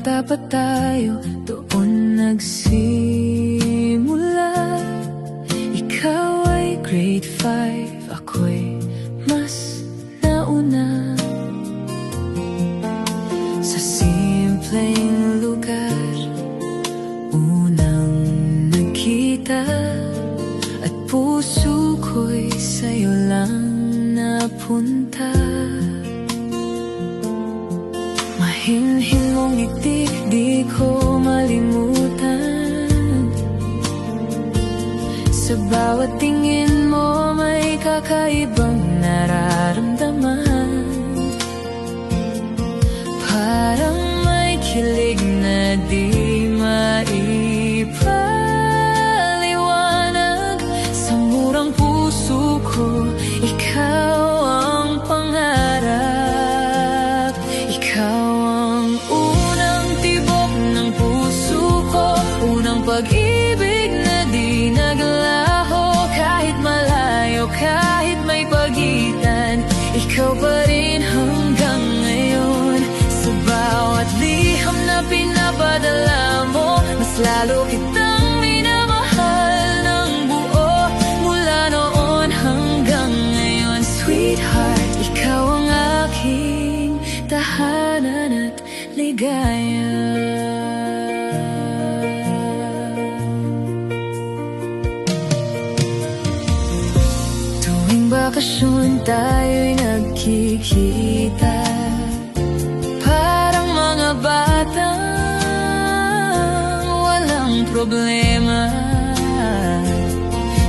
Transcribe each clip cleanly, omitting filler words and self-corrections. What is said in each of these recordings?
bata pa tayo, doon nagsimula. Ikaw ay grade 5, ako'y mas nauna. Sa simpleng lugar unang nagkita, at puso ko'y sa'yo lang napunta. Mahinhin mong ngiti, di ko malimutan. Sa bawat tingin mo may kakaibang nararamdaman. Parang may kilig na di maipaliwanag. Sa murang puso ko, ikaw ang pangarap. Ikaw ang unang tibok ng puso ko, unang pag-ibig na di naglaho. Kahit malayo, kahit may pagitan, ikaw pa rin hanggang ngayon. Sa bawat liham na pinapadala mo, mas lalo kitang minamahal ng buo. Mula noon hanggang ngayon, sweetheart, ikaw ang aking tahanan at ligaya. Tuwing bakasyon tayo'y nagkikita, parang mga batang walang problema.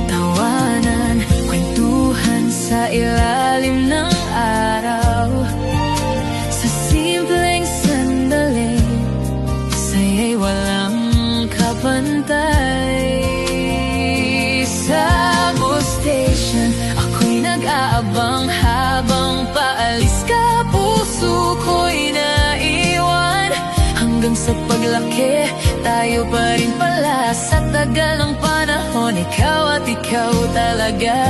Tawanan, kwentuhan sa ilalim ng araw. Sa simpleng sandali, sa'yo'y walang kapantay. Sa bus station, ako'y nag-aabang habang paalis ka. Puso ko'y naiwan. Hanggang sa paglaki, tayo pa rin pala. Sa tagal ng panahon, ikaw at ikaw talaga.